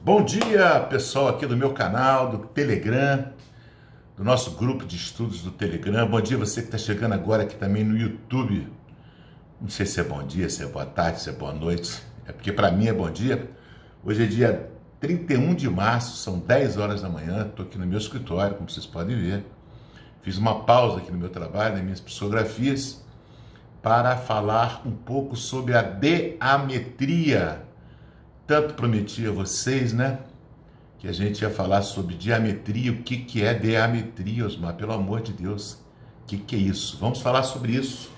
Bom dia, pessoal aqui do meu canal, do Telegram, do nosso grupo de estudos do Telegram. Bom dia você que está chegando agora aqui também no YouTube. Não sei se é bom dia, se é boa tarde, se é boa noite. É porque para mim é bom dia. Hoje é dia 31 de março, são 10 horas da manhã. Estou aqui no meu escritório, como vocês podem ver. Fiz uma pausa aqui no meu trabalho, nas minhas psicografias, para falar um pouco sobre a diametria. Tanto prometi a vocês, né, que a gente ia falar sobre diametria. O que é diametria, Osmar? Pelo amor de Deus, o que é isso? Vamos falar sobre isso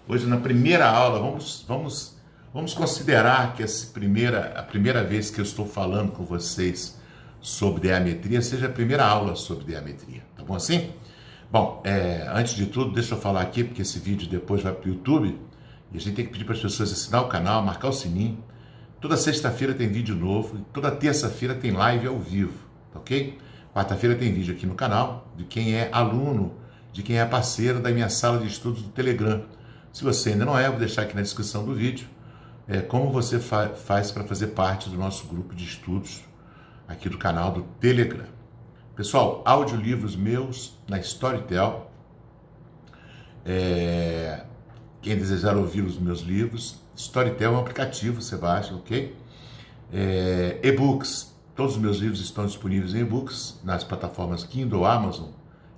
hoje na primeira aula. Vamos considerar que a primeira vez que eu estou falando com vocês sobre diametria seja a primeira aula sobre diametria, tá bom assim? Bom, antes de tudo, deixa eu falar aqui, porque esse vídeo depois vai para o YouTube e a gente tem que pedir para as pessoas assinar o canal, marcar o sininho. Toda sexta-feira tem vídeo novo, toda terça-feira tem live ao vivo, tá ok? Quarta-feira tem vídeo aqui no canal, de quem é aluno, de quem é parceiro da minha sala de estudos do Telegram. Se você ainda não é, eu vou deixar aqui na descrição do vídeo como você faz para fazer parte do nosso grupo de estudos aqui do canal do Telegram. Pessoal, audiolivros meus na Storytel. Quem desejar ouvir os meus livros, Storytel é um aplicativo, você baixa, ok? E-books, todos os meus livros estão disponíveis em e-books, nas plataformas Kindle, Amazon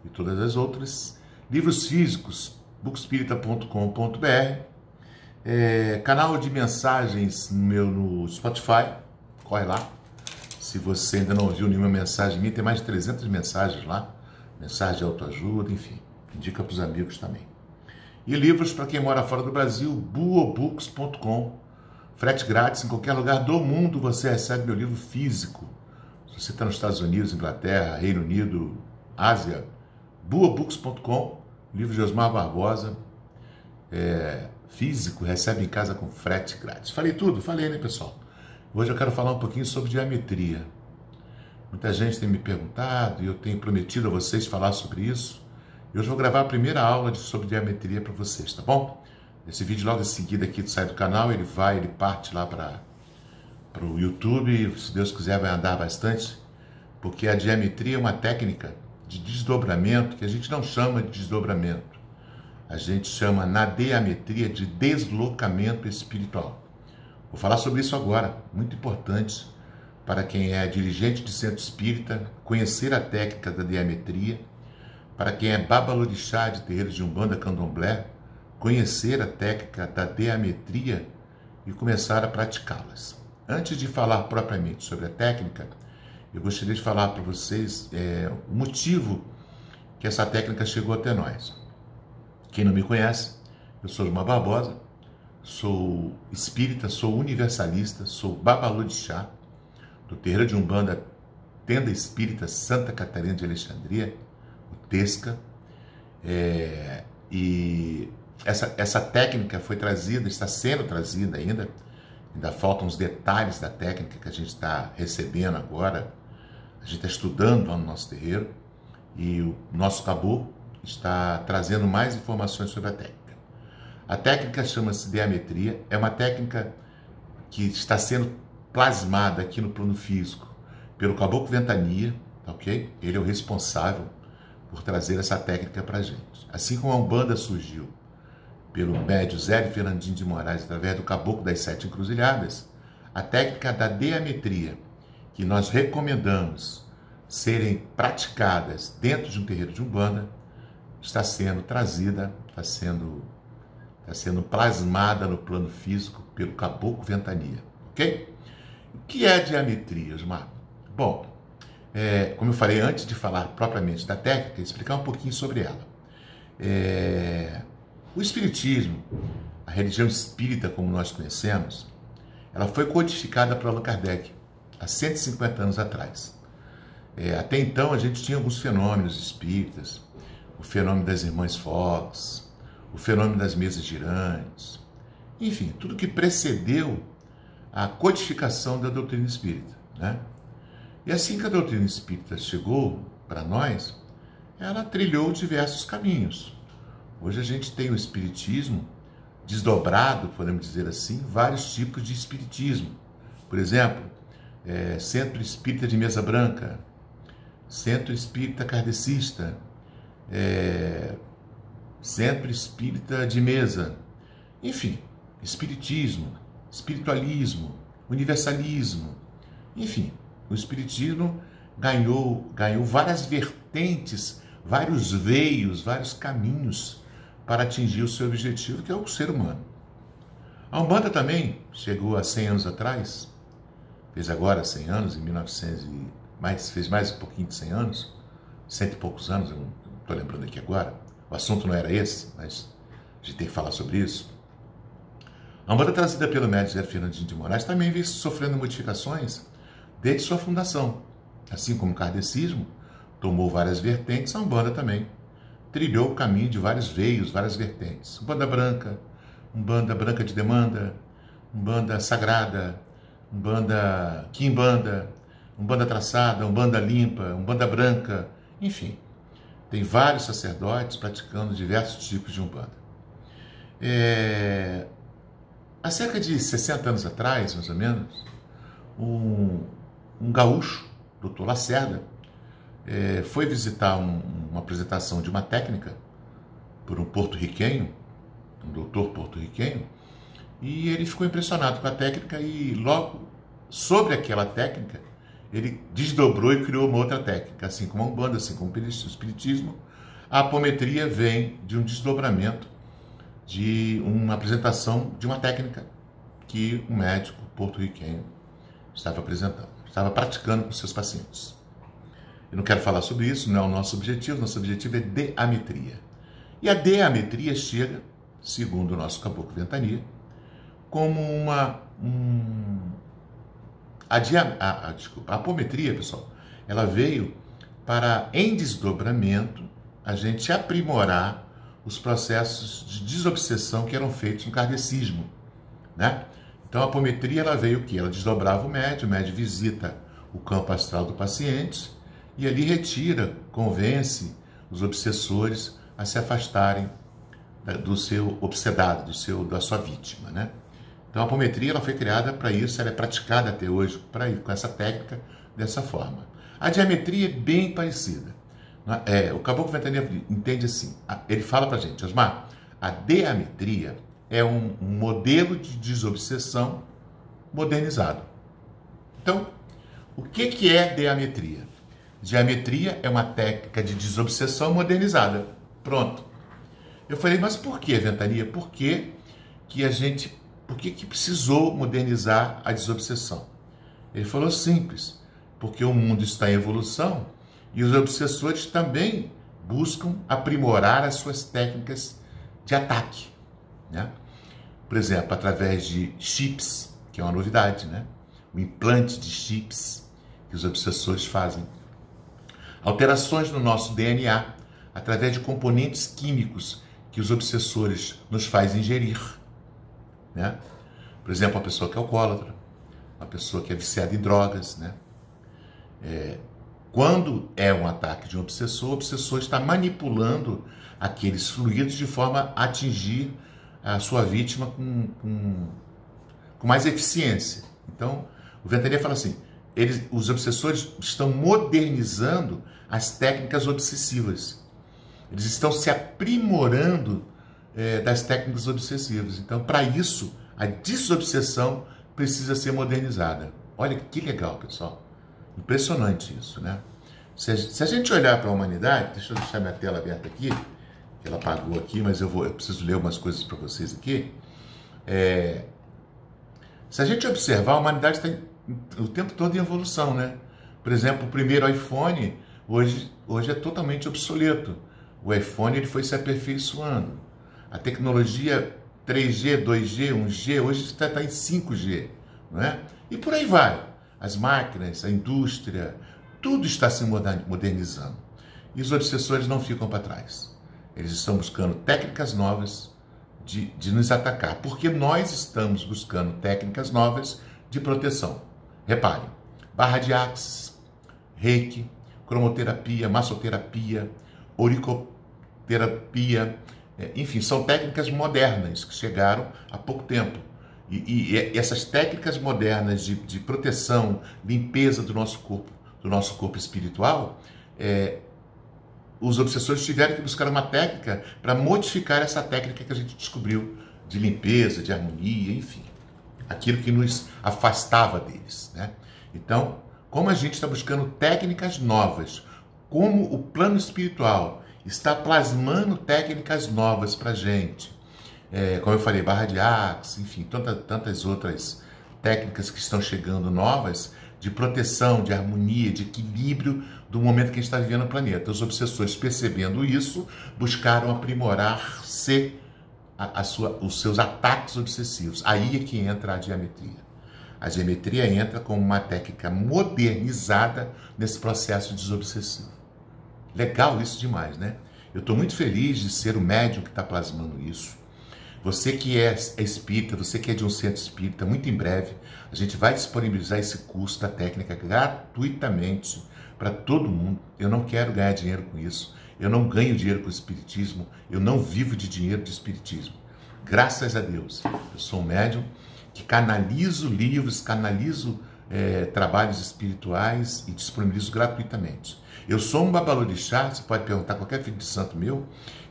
e todas as outras. Livros físicos, bookspirita.com.br. Canal de mensagens no Spotify, corre lá. Se você ainda não ouviu nenhuma mensagem minha, tem mais de 300 mensagens lá. Mensagem de autoajuda, enfim, indica para os amigos também. E livros para quem mora fora do Brasil, buobooks.com. Frete grátis em qualquer lugar do mundo, você recebe meu livro físico. Se você está nos Estados Unidos, Inglaterra, Reino Unido, Ásia, buobooks.com, livro de Osmar Barbosa, físico, recebe em casa com frete grátis. Falei tudo? Falei, né, pessoal? Hoje eu quero falar um pouquinho sobre diametria. Muita gente tem me perguntado e eu tenho prometido a vocês falar sobre isso. Eu hoje vou gravar a primeira aula sobre diametria para vocês, tá bom? Esse vídeo logo em seguida aqui sai do canal, ele parte lá para o YouTube, e se Deus quiser vai andar bastante, porque a diametria é uma técnica de desdobramento que a gente não chama de desdobramento, a gente chama na diametria de deslocamento espiritual. Vou falar sobre isso agora, muito importante para quem é dirigente de centro espírita, conhecer a técnica da diametria. Para quem é babalorixá de terreiros de Umbanda, Candomblé, conhecer a técnica da diametria e começar a praticá-las. Antes de falar propriamente sobre a técnica, eu gostaria de falar para vocês o motivo que essa técnica chegou até nós. Quem não me conhece, eu sou Osmar Barbosa, sou espírita, sou universalista, sou babalorixá do terreiro de Umbanda, Tenda Espírita Santa Catarina de Alexandria, Tesca, e essa técnica foi trazida, está sendo trazida ainda faltam os detalhes da técnica que a gente está recebendo agora, a gente está estudando lá no nosso terreiro, e o nosso caboclo está trazendo mais informações sobre a técnica. A técnica chama-se diametria, é uma técnica que está sendo plasmada aqui no plano físico pelo Caboclo Ventania, ok? Ele é o responsável por trazer essa técnica para a gente. Assim como a Umbanda surgiu pelo médium Zé Fernandinho de Moraes, através do Caboclo das Sete Encruzilhadas, a técnica da diametria, que nós recomendamos serem praticadas dentro de um terreiro de Umbanda, está sendo trazida, está sendo plasmada no plano físico pelo Caboclo Ventania, ok? O que é a diametria, Osmar? Bom, como eu falei antes de falar propriamente da técnica, explicar um pouquinho sobre ela. O Espiritismo, a religião espírita como nós conhecemos, ela foi codificada por Allan Kardec há 150 anos atrás. Até então a gente tinha alguns fenômenos espíritas, o fenômeno das irmãs Fox, o fenômeno das mesas girantes, enfim, tudo que precedeu a codificação da doutrina espírita, né? E assim que a doutrina espírita chegou para nós, ela trilhou diversos caminhos. Hoje a gente tem o espiritismo desdobrado, podemos dizer assim, vários tipos de espiritismo. Por exemplo, Centro Espírita de Mesa Branca, Centro Espírita Kardecista, Centro Espírita de Mesa, enfim, Espiritismo, Espiritualismo, Universalismo, enfim, o Espiritismo ganhou várias vertentes, vários veios, vários caminhos para atingir o seu objetivo, que é o ser humano. A Umbanda também chegou há 100 anos atrás, fez agora 100 anos, em 1900 fez mais um pouquinho de 100 anos, 100 e poucos anos, eu não estou lembrando aqui agora, o assunto não era esse, mas a gente tem que falar sobre isso. A Umbanda trazida pelo médium Zé Fernandinho de Moraes também vem sofrendo modificações desde sua fundação. Assim como o kardecismo tomou várias vertentes, a Umbanda também trilhou o caminho de vários veios, várias vertentes. Umbanda branca de demanda, Umbanda sagrada, Umbanda quimbanda, Umbanda traçada, Umbanda limpa, Umbanda branca, enfim. Tem vários sacerdotes praticando diversos tipos de Umbanda. Há cerca de 60 anos atrás, mais ou menos, um gaúcho, Dr. Lacerda, foi visitar uma apresentação de uma técnica por um porto-riquenho, um doutor porto-riquenho, e ele ficou impressionado com a técnica e logo sobre aquela técnica ele desdobrou e criou uma outra técnica, assim como a Umbanda, assim como o Espiritismo. A apometria vem de um desdobramento de uma apresentação de uma técnica que um médico porto-riquenho estava apresentando, estava praticando com seus pacientes. Eu não quero falar sobre isso, não é o nosso objetivo é deametria. E a deametria chega, segundo o nosso caboclo Ventania, como a apometria, pessoal, ela veio para, em desdobramento, a gente aprimorar os processos de desobsessão que eram feitos no kardecismo, né? Então a apometria, ela veio o quê? Ela desdobrava o médium visita o campo astral do paciente e ali retira, convence os obsessores a se afastarem do seu obsedado, da sua vítima, né? Então a apometria, ela foi criada para isso, ela é praticada até hoje com essa técnica, dessa forma. A diametria é bem parecida. O caboclo Ventania entende assim, ele fala para a gente, Osmar, a diametria é um modelo de desobsessão modernizado. Então, o que é diametria? Diametria é uma técnica de desobsessão modernizada. Pronto. Eu falei, mas por que, Ventania? Por que precisou modernizar a desobsessão? Ele falou simples, porque o mundo está em evolução e os obsessores também buscam aprimorar as suas técnicas de ataque, né? Por exemplo, através de chips, que é uma novidade, né? O implante de chips que os obsessores fazem. Alterações no nosso DNA, através de componentes químicos que os obsessores nos fazem ingerir, né? Por exemplo, a pessoa que é alcoólatra, a pessoa que é viciada em drogas, né? Quando é um ataque de um obsessor, o obsessor está manipulando aqueles fluidos de forma a atingir a sua vítima com mais eficiência. Então, o Ventania fala assim, os obsessores estão modernizando as técnicas obsessivas. Eles estão se aprimorando das técnicas obsessivas. Então, para isso, a desobsessão precisa ser modernizada. Olha que legal, pessoal. Impressionante isso, né? Se a gente olhar para a humanidade, deixa eu deixar minha tela aberta aqui, que ela apagou aqui, mas eu preciso ler umas coisas para vocês aqui. Se a gente observar, a humanidade está o tempo todo em evolução, né? Por exemplo, o primeiro iPhone hoje é totalmente obsoleto. O iPhone ele foi se aperfeiçoando. A tecnologia 3G, 2G, 1G, hoje está em 5G, não é? E por aí vai. As máquinas, a indústria, tudo está se modernizando. E os obsessores não ficam para trás. Eles estão buscando técnicas novas de nos atacar, porque nós estamos buscando técnicas novas de proteção. Reparem, barra de axis, reiki, cromoterapia, massoterapia, auriculoterapia, enfim, são técnicas modernas que chegaram há pouco tempo. E essas técnicas modernas de proteção, limpeza do nosso corpo espiritual, os obsessores tiveram que buscar uma técnica para modificar essa técnica que a gente descobriu de limpeza, de harmonia, enfim, aquilo que nos afastava deles, né? Então, como a gente está buscando técnicas novas, como o plano espiritual está plasmando técnicas novas para a gente, como eu falei, barra de Axe, enfim, tantas outras técnicas que estão chegando novas, de proteção, de harmonia, de equilíbrio do momento que a gente está vivendo no planeta. Os obsessores, percebendo isso, buscaram aprimorar-se os seus ataques obsessivos. Aí é que entra a geometria. A geometria entra como uma técnica modernizada nesse processo desobsessivo. Legal isso demais, né? Eu estou muito feliz de ser o médium que está plasmando isso. Você que é espírita, você que é de um centro espírita, muito em breve a gente vai disponibilizar esse curso da técnica gratuitamente para todo mundo. Eu não quero ganhar dinheiro com isso. Eu não ganho dinheiro com o espiritismo. Eu não vivo de dinheiro de espiritismo. Graças a Deus. Eu sou um médium que canalizo livros, canalizo trabalhos espirituais e disponibilizo gratuitamente. Eu sou um babalorixá, você pode perguntar a qualquer filho de santo meu,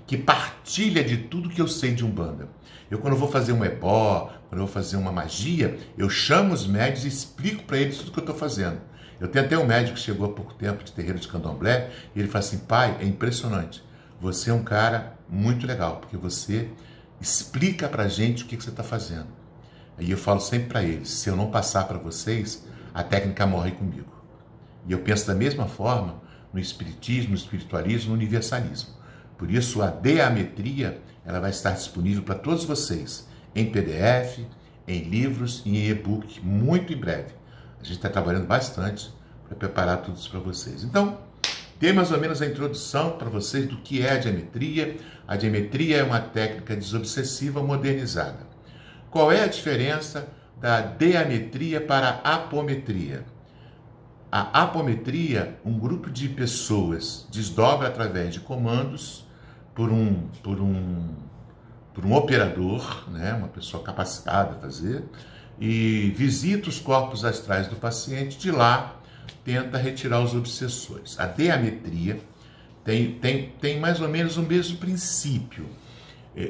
que partilha de tudo que eu sei de Umbanda. Eu, quando vou fazer um ebó, quando eu vou fazer uma magia, eu chamo os médios e explico para eles tudo que eu estou fazendo. Eu tenho até um médico que chegou há pouco tempo de terreiro de Candomblé, e ele fala assim: pai, é impressionante, você é um cara muito legal, porque você explica para a gente o que você está fazendo. Aí eu falo sempre para eles: se eu não passar para vocês, a técnica morre comigo. E eu penso da mesma forma no espiritismo, no espiritualismo, no universalismo. Por isso, a diametria ela vai estar disponível para todos vocês em PDF, em livros e em e-book muito em breve. A gente está trabalhando bastante para preparar tudo isso para vocês. Então, tem mais ou menos a introdução para vocês do que é a diametria. A diametria é uma técnica desobsessiva modernizada. Qual é a diferença da diametria para a apometria? A apometria, um grupo de pessoas desdobra através de comandos por um operador, né, uma pessoa capacitada a fazer, e visita os corpos astrais do paciente, de lá tenta retirar os obsessores. A diametria tem mais ou menos o mesmo princípio.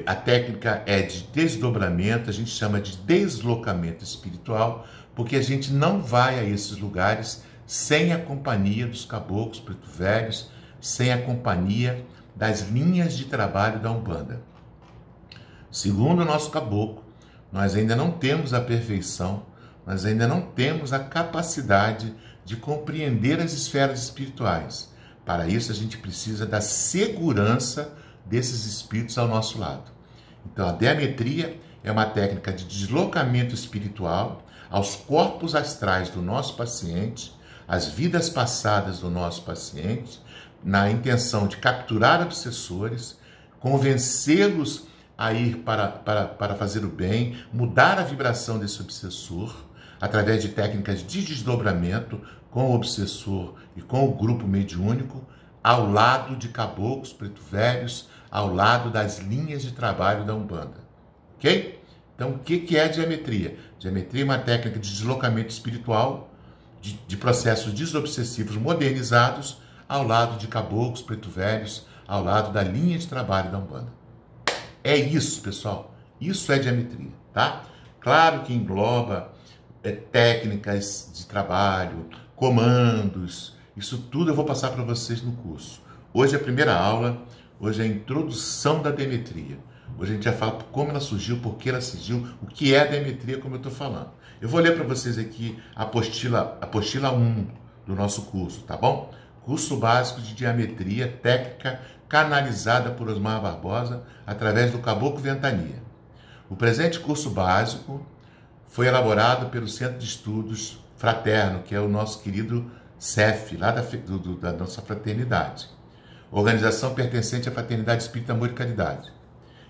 A técnica é de desdobramento, a gente chama de deslocamento espiritual, porque a gente não vai a esses lugares sem a companhia dos caboclos preto velhos, sem a companhia das linhas de trabalho da Umbanda. Segundo o nosso caboclo, nós ainda não temos a perfeição, nós ainda não temos a capacidade de compreender as esferas espirituais. Para isso, a gente precisa da segurança desses espíritos ao nosso lado. Então, a diametria é uma técnica de deslocamento espiritual aos corpos astrais do nosso paciente, às vidas passadas do nosso paciente, na intenção de capturar obsessores, convencê-los a ir para fazer o bem, mudar a vibração desse obsessor, através de técnicas de desdobramento com o obsessor e com o grupo mediúnico, ao lado de caboclos preto velhos, ao lado das linhas de trabalho da Umbanda. Ok? Então, o que é a diametria? Diametria é uma técnica de deslocamento espiritual, de processos desobsessivos modernizados, ao lado de caboclos preto velhos, ao lado da linha de trabalho da Umbanda. É isso, pessoal. Isso é diametria, tá? Claro que engloba técnicas de trabalho, comandos, isso tudo eu vou passar para vocês no curso. Hoje é a primeira aula, hoje é a introdução da diametria. Hoje a gente vai falar como ela surgiu, por que ela surgiu, o que é a diametria, como eu estou falando. Eu vou ler para vocês aqui a apostila 1 do nosso curso, tá bom? Curso básico de diametria, técnica canalizada por Osmar Barbosa através do Caboclo Ventania. O presente curso básico foi elaborado pelo Centro de Estudos Fraterno, que é o nosso querido CEF, lá da nossa fraternidade. Organização pertencente à Fraternidade Espírita Amor e Caridade.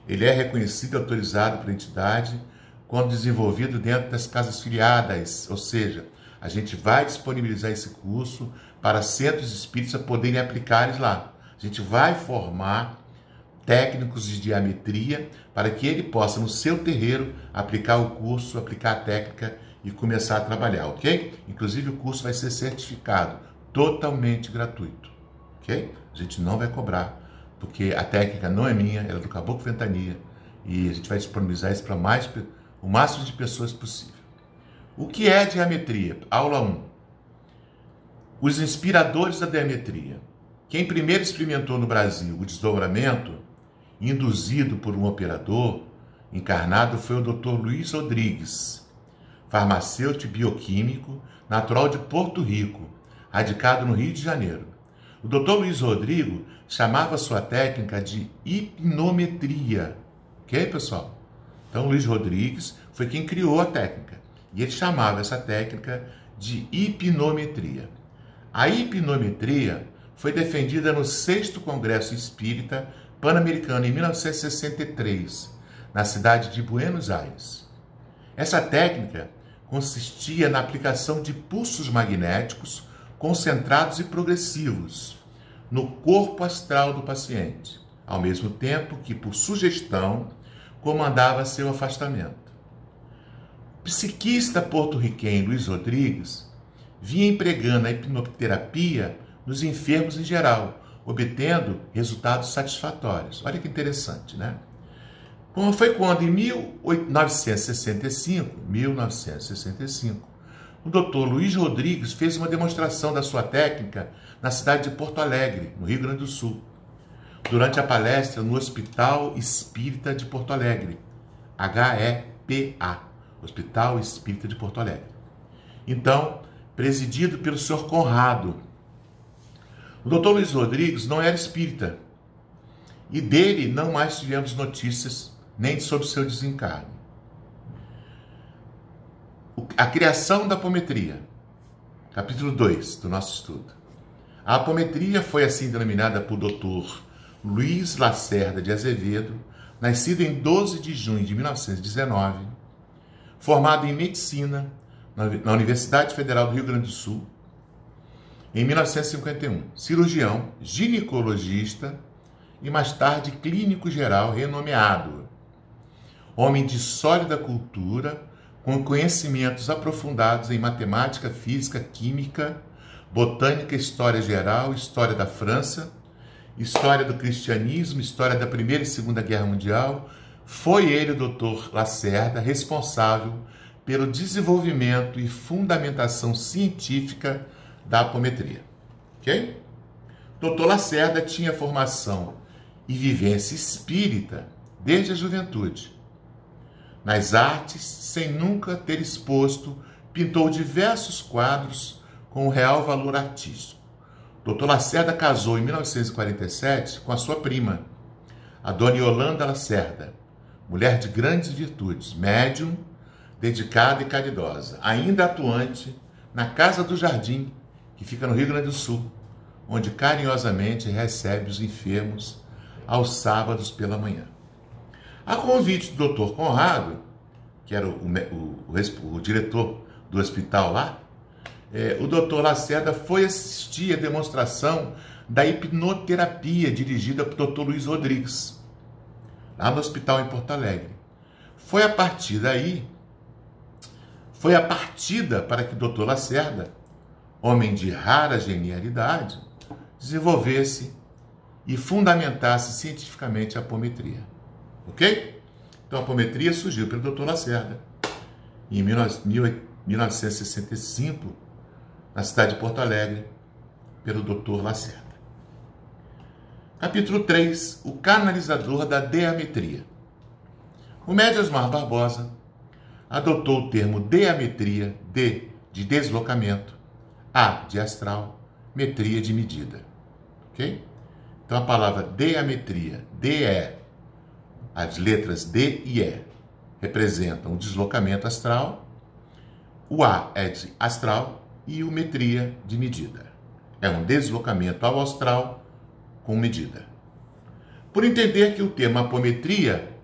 Ele é reconhecido e autorizado pela entidade quando desenvolvido dentro das casas filiadas, ou seja, a gente vai disponibilizar esse curso para centros espíritas poderem aplicar eles lá. A gente vai formar técnicos de diametria, para que ele possa, no seu terreiro, aplicar o curso, aplicar a técnica e começar a trabalhar, ok? Inclusive, o curso vai ser certificado, totalmente gratuito, ok? A gente não vai cobrar, porque a técnica não é minha, ela é do Caboclo Ventania, e a gente vai disponibilizar isso para o máximo de pessoas possível. O que é diametria? Aula 1. Os inspiradores da diametria. Quem primeiro experimentou no Brasil o desdobramento, induzido por um operador encarnado, foi o Dr. Luiz Rodrigues, farmacêutico e bioquímico, natural de Porto Rico, radicado no Rio de Janeiro. O Dr. Luiz Rodrigo chamava sua técnica de hipnometria. Ok, pessoal? Então, Luiz Rodrigues foi quem criou a técnica. E ele chamava essa técnica de hipnometria. A hipnometria foi defendida no 6º Congresso Espírita Pan-Americano em 1963, na cidade de Buenos Aires. Essa técnica consistia na aplicação de pulsos magnéticos concentrados e progressivos no corpo astral do paciente, ao mesmo tempo que, por sugestão, comandava seu afastamento. O psiquista porto-riquenho Luiz Rodrigues vinha empregando a hipnoterapia nos enfermos em geral, obtendo resultados satisfatórios. Olha que interessante, né? Foi quando, em 1965, o Dr. Luiz Rodrigues fez uma demonstração da sua técnica na cidade de Porto Alegre, no Rio Grande do Sul, durante a palestra no Hospital Espírita de Porto Alegre, HEPA, Hospital Espírita de Porto Alegre. Então, presidido pelo Sr. Conrado. O Dr. Luiz Rodrigues não era espírita, e dele não mais tivemos notícias nem sobre seu desencarne. A criação da apometria, capítulo 2 do nosso estudo. A apometria foi assim denominada por Dr. Luiz Lacerda de Azevedo, nascido em 12 de junho de 1919, formado em medicina na Universidade Federal do Rio Grande do Sul, em 1951, cirurgião, ginecologista e mais tarde clínico geral renomeado. Homem de sólida cultura, com conhecimentos aprofundados em matemática, física, química, botânica, história geral, história da França, história do cristianismo, história da Primeira e Segunda Guerra Mundial. Foi ele, o Dr. Lacerda, responsável pelo desenvolvimento e fundamentação científica da apometria. Ok? Dr. Lacerda tinha formação e vivência espírita desde a juventude. Nas artes, sem nunca ter exposto, pintou diversos quadros com real valor artístico. Dr. Lacerda casou em 1947 com a sua prima, a dona Yolanda Lacerda, mulher de grandes virtudes, médium, dedicada e caridosa, ainda atuante na Casa do Jardim, que fica no Rio Grande do Sul, onde carinhosamente recebe os enfermos aos sábados pela manhã. A convite do Dr. Conrado, que era o diretor do hospital lá, o Dr. Lacerda foi assistir a demonstração da hipnoterapia dirigida por Dr. Luiz Rodrigues, lá no hospital em Porto Alegre. Foi a partida para que Dr. Lacerda, homem de rara genialidade, desenvolvesse e fundamentasse cientificamente a apometria. Ok? Então a apometria surgiu pelo Dr. Lacerda em 1965, na cidade de Porto Alegre, pelo Dr. Lacerda. Capítulo 3. O canalizador da diametria. O médium Osmar Barbosa adotou o termo diametria, de deslocamento, a de astral, metria de medida. Ok? Então a palavra diametria, as letras D e E representam o deslocamento astral, o A é de astral e o metria de medida. É um deslocamento ao astral com medida. Por entender que o termo apometria,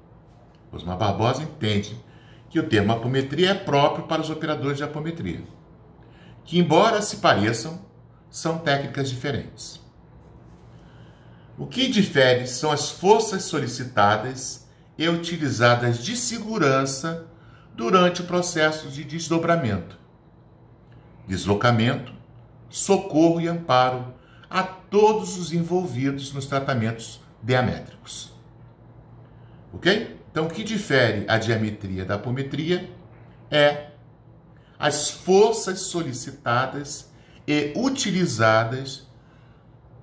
Osmar Barbosa entende que o termo apometria é próprio para os operadores de apometria, que, embora se pareçam, são técnicas diferentes. O que difere são as forças solicitadas e utilizadas de segurança durante o processo de desdobramento, deslocamento, socorro e amparo a todos os envolvidos nos tratamentos diamétricos. Ok? Então, o que difere a diametria da apometria é as forças solicitadas e utilizadas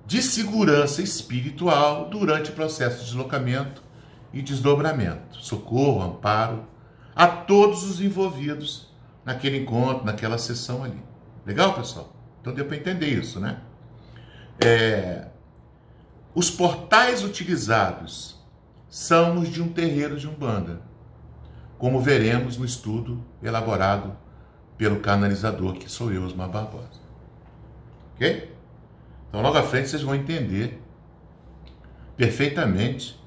de segurança espiritual durante o processo de deslocamento e desdobramento, socorro, amparo a todos os envolvidos naquele encontro, naquela sessão ali. Legal, pessoal? Então deu para entender isso, né? Os portais utilizados são os de um terreiro de Umbanda, como veremos no estudo elaborado pelo canalizador, que sou eu, Osmar Barbosa. Ok? Então, logo à frente, vocês vão entender perfeitamente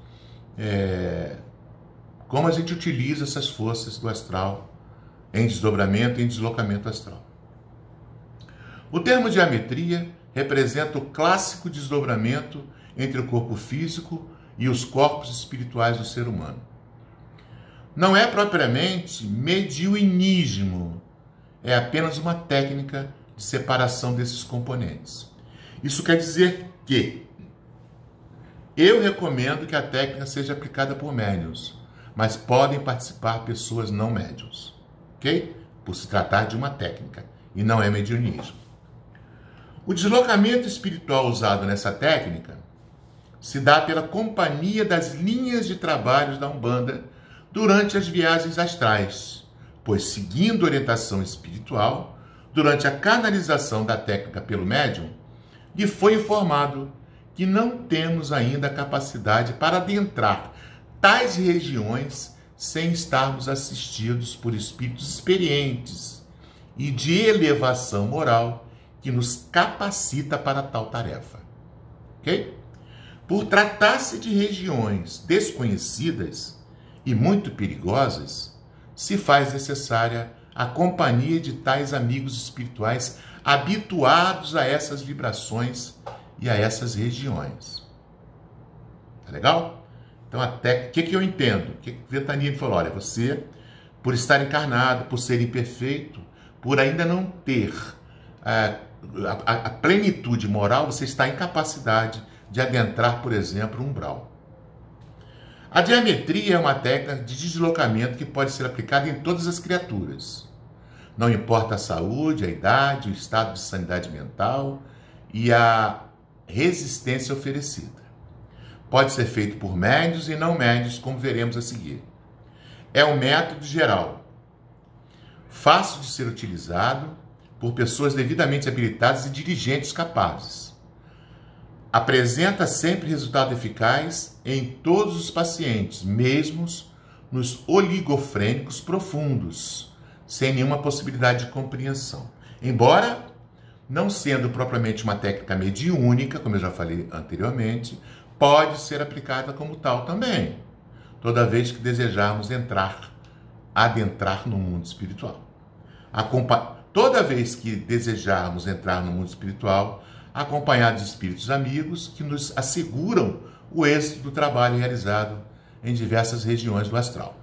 como a gente utiliza essas forças do astral em desdobramento e em deslocamento astral. O termo diametria representa o clássico desdobramento entre o corpo físico e os corpos espirituais do ser humano. Não é propriamente mediunismo, é apenas uma técnica de separação desses componentes. Isso quer dizer que eu recomendo que a técnica seja aplicada por médiuns, mas podem participar pessoas não médiuns, ok? Por se tratar de uma técnica e não é mediunismo. O deslocamento espiritual usado nessa técnica se dá pela companhia das linhas de trabalhos da Umbanda durante as viagens astrais, pois seguindo orientação espiritual, durante a canalização da técnica pelo médium, lhe foi informado que não temos ainda a capacidade para adentrar tais regiões sem estarmos assistidos por espíritos experientes e de elevação moral que nos capacita para tal tarefa. Ok? Por tratar-se de regiões desconhecidas e muito perigosas, se faz necessária a companhia de tais amigos espirituais habituados a essas vibrações e a essas regiões. Tá legal? Então, até o que eu entendo? O que o Ventania me falou? Olha, você, por estar encarnado, por ser imperfeito, por ainda não ter a plenitude moral, você está em capacidade de adentrar, por exemplo, um umbral. A diametria é uma técnica de deslocamento que pode ser aplicada em todas as criaturas. Não importa a saúde, a idade, o estado de sanidade mental e a resistência oferecida. Pode ser feito por médios e não médios, como veremos a seguir. É um método geral, fácil de ser utilizado por pessoas devidamente habilitadas e dirigentes capazes. Apresenta sempre resultado eficaz em todos os pacientes, mesmo nos oligofrênicos profundos, sem nenhuma possibilidade de compreensão. Embora, não sendo propriamente uma técnica mediúnica, como eu já falei anteriormente, pode ser aplicada como tal também, toda vez que desejarmos adentrar no mundo espiritual. Toda vez que desejarmos entrar no mundo espiritual, acompanhados de espíritos amigos que nos asseguram o êxito do trabalho realizado em diversas regiões do astral.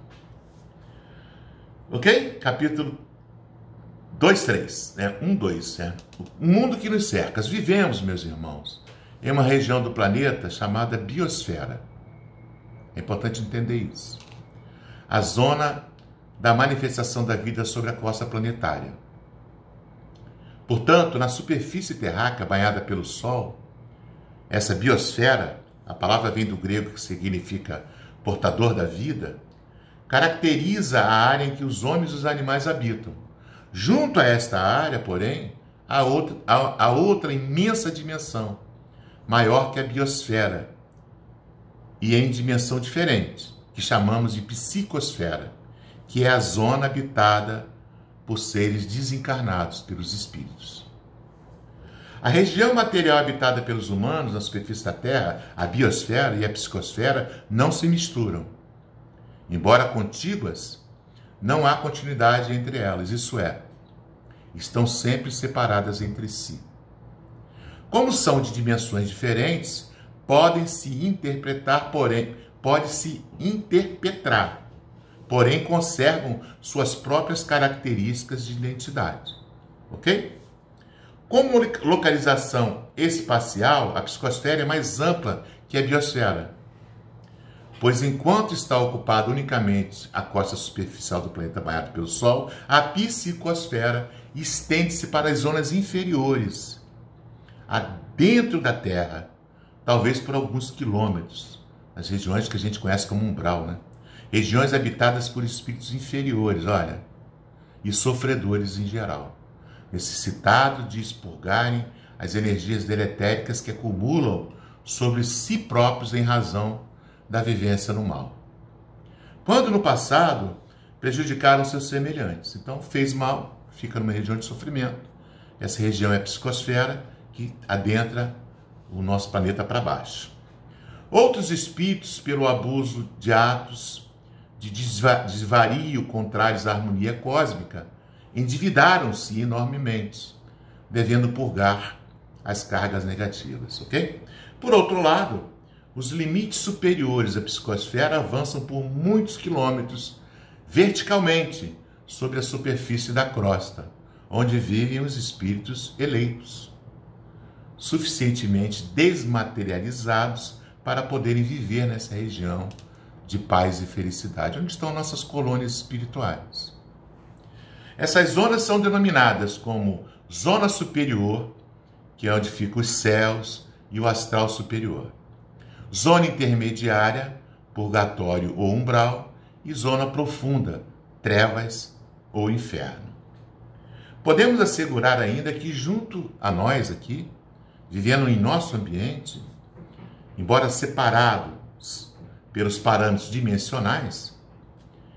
Ok? Capítulo 2.3, né? 1.2, né? O mundo que nos cerca. Vivemos, meus irmãos, em uma região do planeta chamada biosfera. É importante entender isso. A zona da manifestação da vida sobre a crosta planetária. Portanto, na superfície terráquea banhada pelo Sol, essa biosfera, a palavra vem do grego que significa portador da vida, caracteriza a área em que os homens e os animais habitam. Junto a esta área, porém, há outra imensa dimensão, maior que a biosfera, e em dimensão diferente, que chamamos de psicosfera, que é a zona habitada por seres desencarnados, pelos espíritos. A região material habitada pelos humanos na superfície da Terra, a biosfera e a psicosfera, não se misturam. Embora contíguas, não há continuidade entre elas, isso é, estão sempre separadas entre si. Como são de dimensões diferentes, podem se interpretar, pode se interpretar, porém conservam suas próprias características de identidade. Ok? Como localização espacial, a psicosfera é mais ampla que a biosfera, pois enquanto está ocupada unicamente a costa superficial do planeta banhado pelo Sol, a psicosfera estende-se para as zonas inferiores, dentro da Terra, talvez por alguns quilômetros, nas regiões que a gente conhece como umbral, né? Regiões habitadas por espíritos inferiores, olha, e sofredores em geral, necessitados de expurgarem as energias deletéricas que acumulam sobre si próprios em razão da vivência no mal. Quando no passado prejudicaram seus semelhantes, então fez mal, fica numa região de sofrimento. Essa região é a psicosfera, que adentra o nosso planeta para baixo. Outros espíritos, pelo abuso de atos de desvario contrários à harmonia cósmica, endividaram-se enormemente, devendo purgar as cargas negativas, ok? Por outro lado, os limites superiores à psicosfera avançam por muitos quilômetros verticalmente sobre a superfície da crosta, onde vivem os espíritos eleitos, suficientemente desmaterializados para poderem viver nessa região de paz e felicidade, onde estão nossas colônias espirituais. Essas zonas são denominadas como zona superior, que é onde ficam os céus e o astral superior, zona intermediária, purgatório ou umbral, e zona profunda, trevas ou inferno. Podemos assegurar ainda que junto a nós aqui, vivendo em nosso ambiente, embora separados pelos parâmetros dimensionais,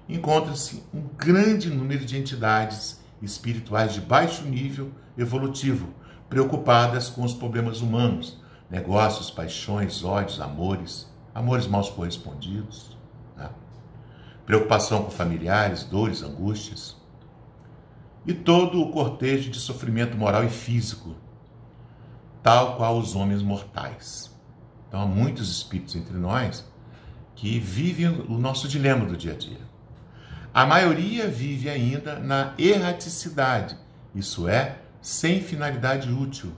encontra-se um grande número de entidades espirituais de baixo nível evolutivo, preocupadas com os problemas humanos, negócios, paixões, ódios, amores mal correspondidos, né? Preocupação com familiares, dores, angústias, e todo o cortejo de sofrimento moral e físico, tal qual os homens mortais. Então há muitos espíritos entre nós que vivem o nosso dilema do dia a dia. A maioria vive ainda na erraticidade, isso é, sem finalidade útil,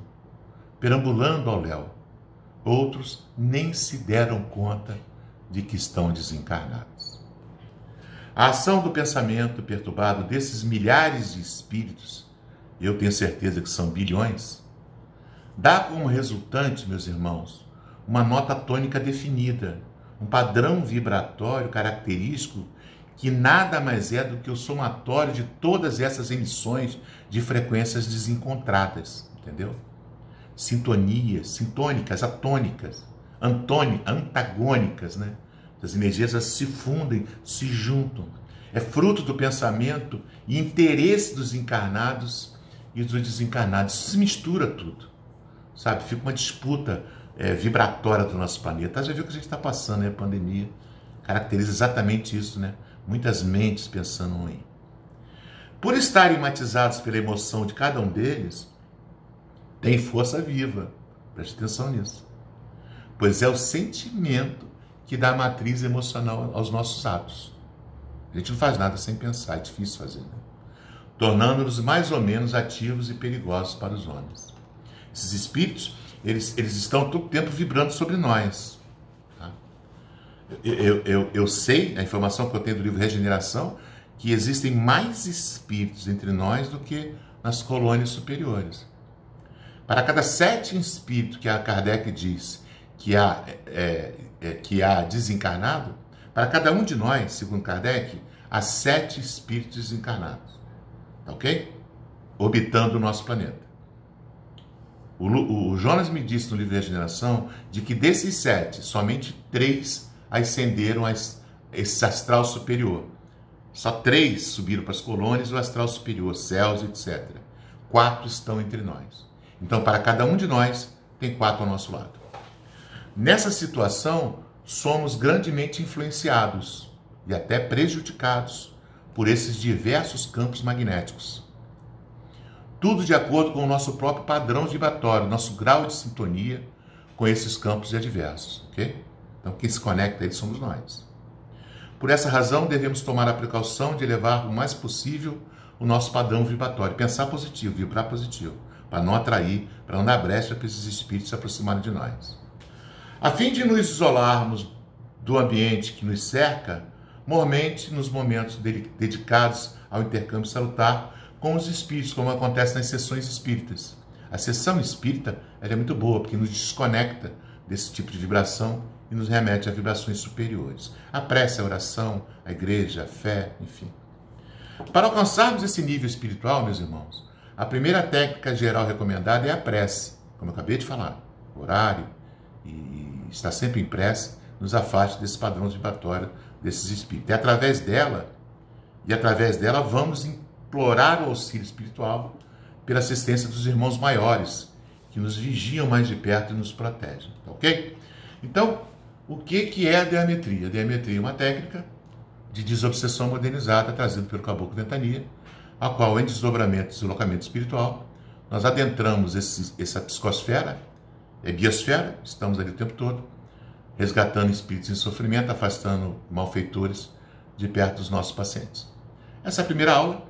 perambulando ao léu. Outros nem se deram conta de que estão desencarnados. A ação do pensamento perturbado desses milhares de espíritos, eu tenho certeza que são bilhões, dá como resultante, meus irmãos, uma nota tônica definida, um padrão vibratório característico que nada mais é do que o somatório de todas essas emissões de frequências desencontradas, entendeu? Sintonias, sintônicas, atônicas, antagônicas, né? As energias se fundem, se juntam. É fruto do pensamento e interesse dos encarnados e dos desencarnados. Se mistura tudo, sabe? Fica uma disputa vibratória do nosso planeta. Já viu que a gente está passando, né? A pandemia caracteriza exatamente isso, né? Muitas mentes pensando ruim. Por estarem matizados pela emoção de cada um deles, tem força viva. Preste atenção nisso. Pois é o sentimento que dá matriz emocional aos nossos atos. A gente não faz nada sem pensar, é difícil fazer, né? Tornando-nos mais ou menos ativos e perigosos para os homens. Esses espíritos, eles estão todo tempo vibrando sobre nós. Tá? Eu sei, a informação que eu tenho do livro Regeneração, que existem mais espíritos entre nós do que nas colônias superiores. Para cada 7 espíritos que a Kardec diz que há desencarnado, para cada um de nós, segundo Kardec, há 7 espíritos desencarnados, ok? Orbitando o nosso planeta. O Jonas me disse no livro Regeneração de que desses 7, somente 3 ascenderam a esse astral superior. Só 3 subiram para as colônias do astral superior, céus, etc. 4 estão entre nós. Então, para cada um de nós, tem 4 ao nosso lado. Nessa situação, somos grandemente influenciados e até prejudicados por esses diversos campos magnéticos. Tudo de acordo com o nosso próprio padrão vibratório, nosso grau de sintonia com esses campos adversos, ok? Então, quem se conecta a eles somos nós. Por essa razão, devemos tomar a precaução de elevar o mais possível o nosso padrão vibratório, pensar positivo, vibrar positivo, para não atrair, para não dar brecha para esses espíritos se aproximarem de nós. A fim de nos isolarmos do ambiente que nos cerca, mormente nos momentos dedicados ao intercâmbio salutar com os espíritos, como acontece nas sessões espíritas. A sessão espírita ela é muito boa, porque nos desconecta desse tipo de vibração e nos remete a vibrações superiores. A prece, a oração, a igreja, a fé, enfim. Para alcançarmos esse nível espiritual, meus irmãos, a primeira técnica geral recomendada é a prece, como eu acabei de falar. Orar e estar sempre em prece nos afaste desse padrão vibratório desses espíritos. E através dela vamos implorar o auxílio espiritual pela assistência dos irmãos maiores, que nos vigiam mais de perto e nos protegem. Ok? Então, o que é a diametria? A diametria é uma técnica de desobsessão modernizada trazida pelo Caboclo Ventania, a qual, em desdobramento e deslocamento espiritual, nós adentramos essa psicosfera, biosfera, estamos ali o tempo todo, resgatando espíritos em sofrimento, afastando malfeitores de perto dos nossos pacientes. Essa é a primeira aula,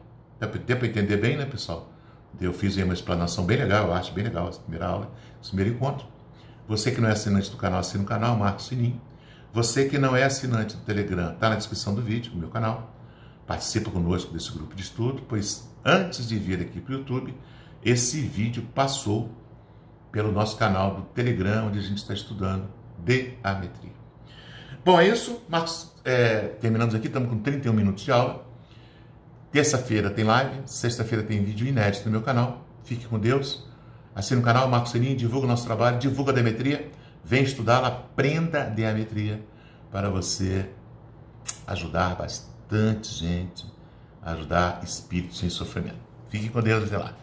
deu para entender bem, né, pessoal? Eu fiz aí uma explanação bem legal, eu acho bem legal essa primeira aula, esse primeiro encontro. Você que não é assinante do canal, assina o canal, marca o sininho. Você que não é assinante do Telegram, está na descrição do vídeo, no meu canal. Participa conosco desse grupo de estudo, pois antes de vir aqui para o YouTube, esse vídeo passou pelo nosso canal do Telegram, onde a gente está estudando diametria. Bom, é isso. Marcos, terminamos aqui, estamos com 31 minutos de aula. Terça-feira tem live, sexta-feira tem vídeo inédito no meu canal. Fique com Deus. Assine o canal, marca o sininho, divulga o nosso trabalho, divulga a diametria. Vem estudá-la, aprenda a diametria para você ajudar bastante gente, ajudar espíritos em sofrimento. Fique com Deus, até lá.